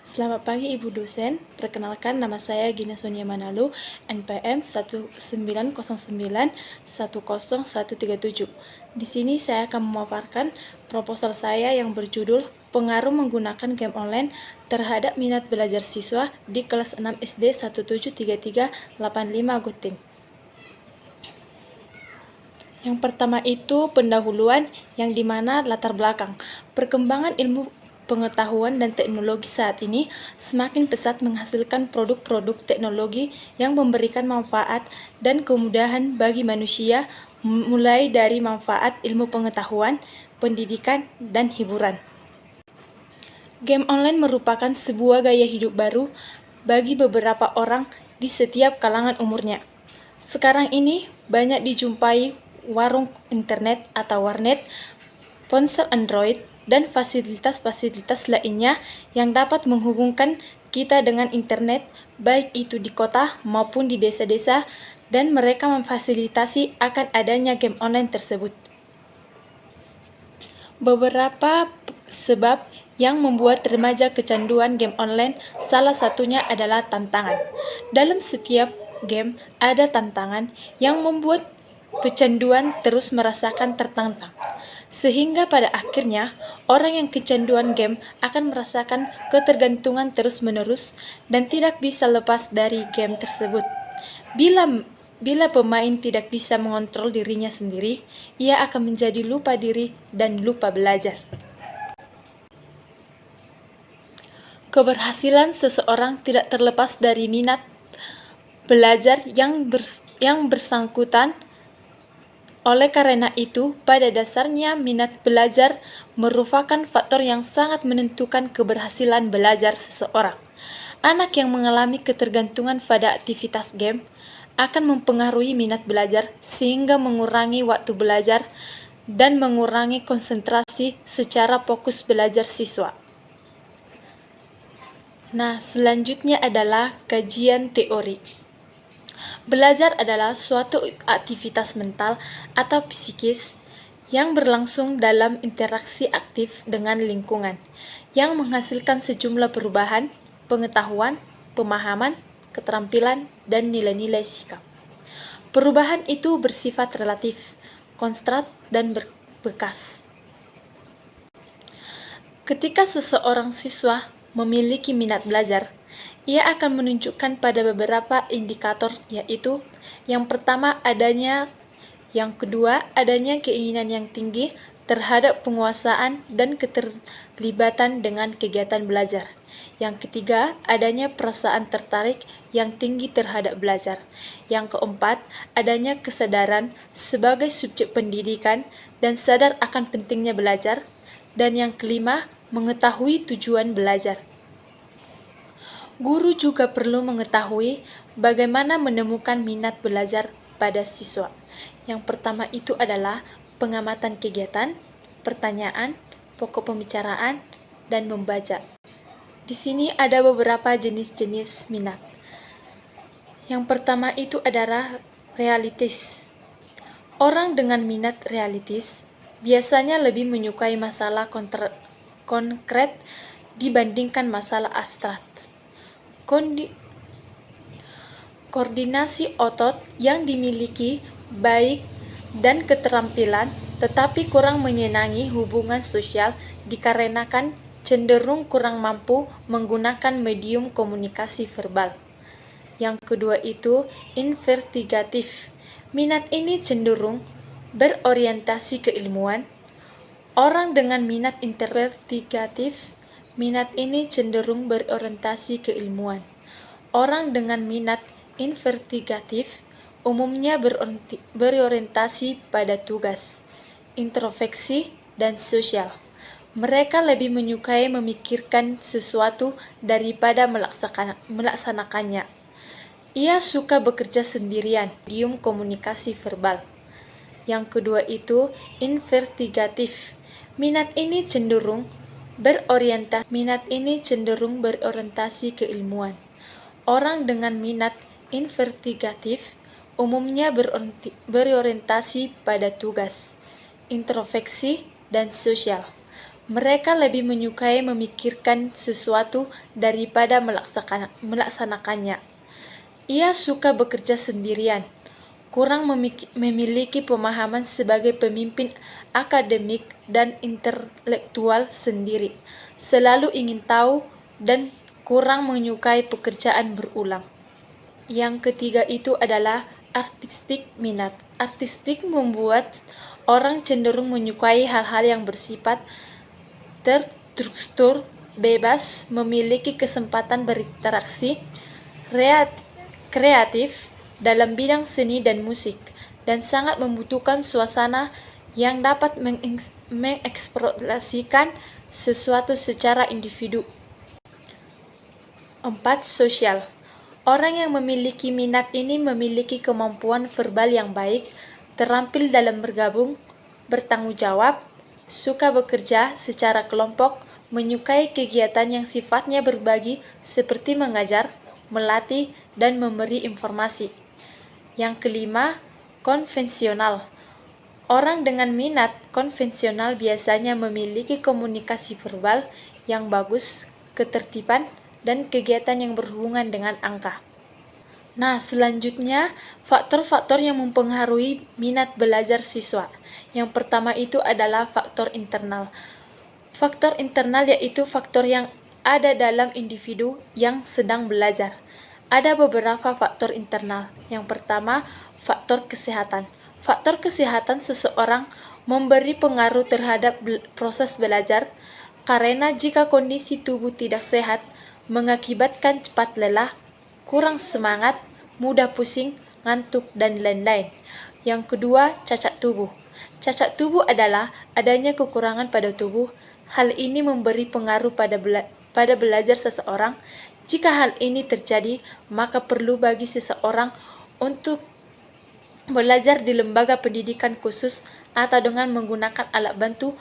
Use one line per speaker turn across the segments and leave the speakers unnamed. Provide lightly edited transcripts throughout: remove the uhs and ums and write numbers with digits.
Selamat pagi Ibu dosen, perkenalkan nama saya Gina Sonia Manalu, NPM 1909100137. Di sini saya akan memaparkan proposal saya yang berjudul Pengaruh menggunakan game online terhadap minat belajar siswa di kelas 6 SD 173385 Guting. Yang pertama itu pendahuluan, yang dimana latar belakang. Perkembangan ilmu pengetahuan dan teknologi saat ini semakin pesat menghasilkan produk-produk teknologi yang memberikan manfaat dan kemudahan bagi manusia, mulai dari manfaat ilmu pengetahuan, pendidikan, dan hiburan. Game online merupakan sebuah gaya hidup baru bagi beberapa orang di setiap kalangan umurnya. Sekarang ini banyak dijumpai warung internet atau warnet, ponsel Android, dan fasilitas-fasilitas lainnya yang dapat menghubungkan kita dengan internet, baik itu di kota maupun di desa-desa, dan mereka memfasilitasi akan adanya game online tersebut. Beberapa sebab yang membuat remaja kecanduan game online, salah satunya adalah tantangan. Dalam setiap game ada tantangan yang membuat kecanduan terus merasakan tertantang. Sehingga pada akhirnya, orang yang kecanduan game akan merasakan ketergantungan terus-menerus dan tidak bisa lepas dari game tersebut. Bila pemain tidak bisa mengontrol dirinya sendiri, ia akan menjadi lupa diri dan lupa belajar. Keberhasilan seseorang tidak terlepas dari minat belajar yang bersangkutan. Oleh karena itu, pada dasarnya minat belajar merupakan faktor yang sangat menentukan keberhasilan belajar seseorang. Anak yang mengalami ketergantungan pada aktivitas game akan mempengaruhi minat belajar sehingga mengurangi waktu belajar dan mengurangi konsentrasi secara fokus belajar siswa. Nah, selanjutnya adalah kajian teori. Belajar adalah suatu aktivitas mental atau psikis yang berlangsung dalam interaksi aktif dengan lingkungan, yang menghasilkan sejumlah perubahan, pengetahuan, pemahaman, keterampilan, dan nilai-nilai sikap. Perubahan itu bersifat relatif, konstan, dan berbekas. Ketika seseorang siswa memiliki minat belajar, ia akan menunjukkan pada beberapa indikator, yaitu yang pertama yang kedua adanya keinginan yang tinggi terhadap penguasaan dan keterlibatan dengan kegiatan belajar. Yang ketiga, adanya perasaan tertarik yang tinggi terhadap belajar. Yang keempat, adanya kesadaran sebagai subjek pendidikan dan sadar akan pentingnya belajar. Dan yang kelima, mengetahui tujuan belajar. Guru juga perlu mengetahui bagaimana menemukan minat belajar pada siswa. Yang pertama itu adalah pengamatan kegiatan, pertanyaan, pokok pembicaraan, dan membaca. Di sini ada beberapa jenis-jenis minat. Yang pertama itu adalah realistis. Orang dengan minat realistis biasanya lebih menyukai masalah konkret dibandingkan masalah abstrak. Koordinasi otot yang dimiliki baik dan keterampilan, tetapi kurang menyenangi hubungan sosial dikarenakan cenderung kurang mampu menggunakan medium komunikasi verbal. Yang kedua itu investigatif. Minat ini cenderung berorientasi keilmuan. Orang dengan minat investigatif, minat ini cenderung berorientasi keilmuan. Orang dengan minat investigatif umumnya berorientasi pada tugas, introspeksi, dan sosial. Mereka lebih menyukai memikirkan sesuatu daripada melaksanakannya. Ia suka bekerja sendirian, medium komunikasi verbal. Yang kedua itu investigatif. Minat ini cenderung berorientasi keilmuan. Orang dengan minat investigatif umumnya berorientasi pada tugas, introspeksi, dan sosial. Mereka lebih menyukai memikirkan sesuatu daripada melaksanakannya. Ia suka bekerja sendirian, kurang memiliki pemahaman sebagai pemimpin akademik dan intelektual sendiri, selalu ingin tahu dan kurang menyukai pekerjaan berulang. Yang ketiga itu adalah artistik minat. Artistik membuat orang cenderung menyukai hal-hal yang bersifat terstruktur, bebas, memiliki kesempatan berinteraksi, kreatif dalam bidang seni dan musik, dan sangat membutuhkan suasana yang dapat mengeksplorasikan sesuatu secara individu. 4. Sosial. Orang yang memiliki minat ini memiliki kemampuan verbal yang baik, terampil dalam bergabung, bertanggung jawab, suka bekerja secara kelompok, menyukai kegiatan yang sifatnya berbagi seperti mengajar, melatih, dan memberi informasi. Yang kelima, konvensional. Orang dengan minat konvensional biasanya memiliki komunikasi verbal yang bagus, ketertiban, dan kegiatan yang berhubungan dengan angka. Nah, selanjutnya faktor-faktor yang mempengaruhi minat belajar siswa. Yang pertama itu adalah faktor internal. Faktor internal yaitu faktor yang ada dalam individu yang sedang belajar. Ada beberapa faktor internal. Yang pertama, faktor kesehatan. Faktor kesehatan seseorang memberi pengaruh terhadap proses belajar, karena jika kondisi tubuh tidak sehat, mengakibatkan cepat lelah, kurang semangat, mudah pusing, ngantuk, dan lain-lain. Yang kedua, cacat tubuh. Cacat tubuh adalah adanya kekurangan pada tubuh. Hal ini memberi pengaruh pada belajar seseorang. Jika hal ini terjadi, maka perlu bagi seseorang untuk belajar di lembaga pendidikan khusus atau dengan menggunakan alat bantu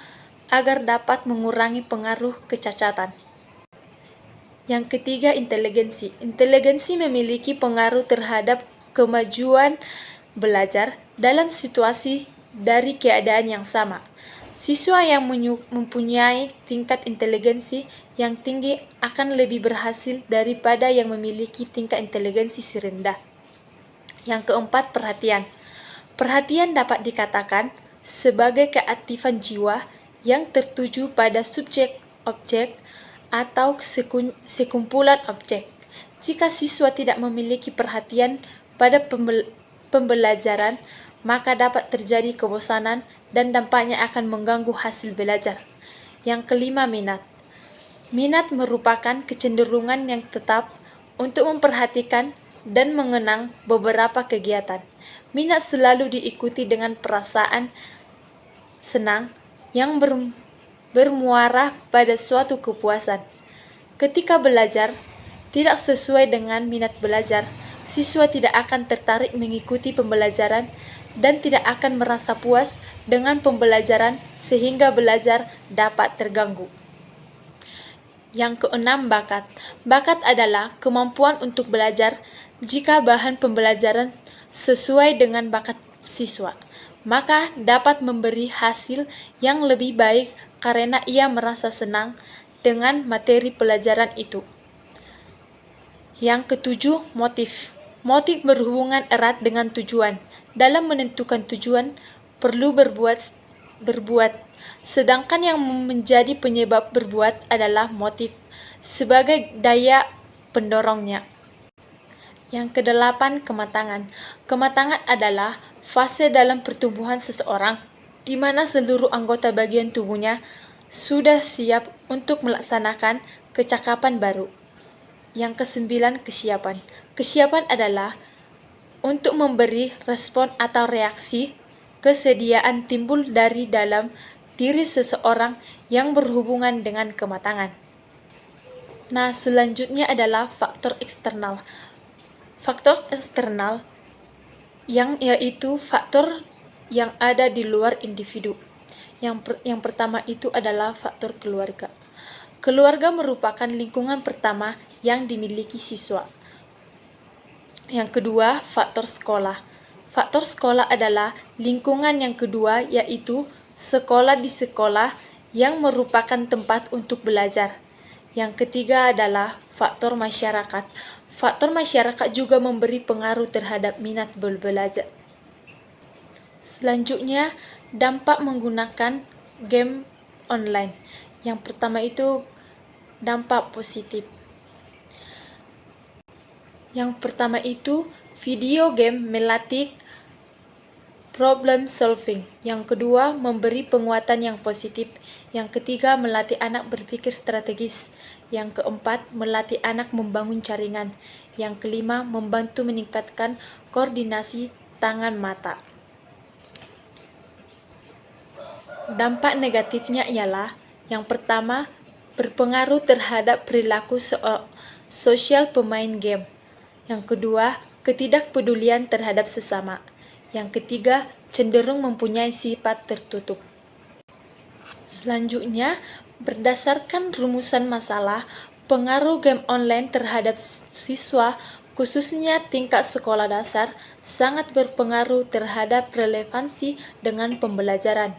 agar dapat mengurangi pengaruh kecacatan. Yang ketiga, inteligensi. Inteligensi memiliki pengaruh terhadap kemajuan belajar dalam situasi dari keadaan yang sama. Siswa yang mempunyai tingkat inteligensi yang tinggi akan lebih berhasil daripada yang memiliki tingkat inteligensi rendah. Yang keempat, perhatian. Perhatian dapat dikatakan sebagai keaktifan jiwa yang tertuju pada subjek-objek atau sekumpulan objek. Jika siswa tidak memiliki perhatian pada pembelajaran, maka dapat terjadi kebosanan dan dampaknya akan mengganggu hasil belajar. Yang kelima, minat. Minat merupakan kecenderungan yang tetap untuk memperhatikan dan mengenang beberapa kegiatan. Minat selalu diikuti dengan perasaan senang yang bermuara pada suatu kepuasan. Ketika belajar tidak sesuai dengan minat belajar, siswa tidak akan tertarik mengikuti pembelajaran dan tidak akan merasa puas dengan pembelajaran sehingga belajar dapat terganggu. Yang keenam, bakat. Bakat adalah kemampuan untuk belajar jika bahan pembelajaran sesuai dengan bakat siswa, maka dapat memberi hasil yang lebih baik karena ia merasa senang dengan materi pelajaran itu. Yang ketujuh, motif. Motif berhubungan erat dengan tujuan. Dalam menentukan tujuan, perlu berbuat. Sedangkan yang menjadi penyebab berbuat adalah motif sebagai daya pendorongnya. Yang kedelapan, kematangan. Kematangan adalah fase dalam pertumbuhan seseorang di mana seluruh anggota bagian tubuhnya sudah siap untuk melaksanakan kecakapan baru. Yang kesembilan, kesiapan. Kesiapan adalah untuk memberi respon atau reaksi kesediaan timbul dari dalam diri seseorang yang berhubungan dengan kematangan. Nah, selanjutnya adalah faktor eksternal. Faktor eksternal yaitu faktor yang ada di luar individu. Yang pertama itu adalah faktor keluarga. Keluarga merupakan lingkungan pertama yang dimiliki siswa. Yang kedua, faktor sekolah. Faktor sekolah adalah lingkungan yang kedua, yaitu sekolah di sekolah yang merupakan tempat untuk belajar. Yang ketiga adalah faktor masyarakat. Faktor masyarakat juga memberi pengaruh terhadap minat belajar. Selanjutnya, dampak menggunakan game online. Yang pertama itu dampak positif. Yang pertama itu video game melatih problem solving. Yang kedua, memberi penguatan yang positif. Yang ketiga, melatih anak berpikir strategis. Yang keempat, melatih anak membangun jaringan. Yang kelima, membantu meningkatkan koordinasi tangan mata. Dampak negatifnya ialah yang pertama, berpengaruh terhadap perilaku sosial pemain game. Yang kedua, ketidakpedulian terhadap sesama. Yang ketiga, cenderung mempunyai sifat tertutup. Selanjutnya, berdasarkan rumusan masalah, pengaruh game online terhadap siswa, khususnya tingkat sekolah dasar, sangat berpengaruh terhadap relevansi dengan pembelajaran,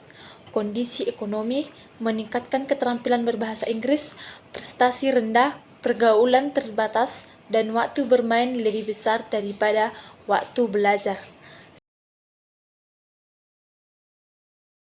kondisi ekonomi, meningkatkan keterampilan berbahasa Inggris, prestasi rendah, pergaulan terbatas, dan waktu bermain lebih besar daripada waktu belajar.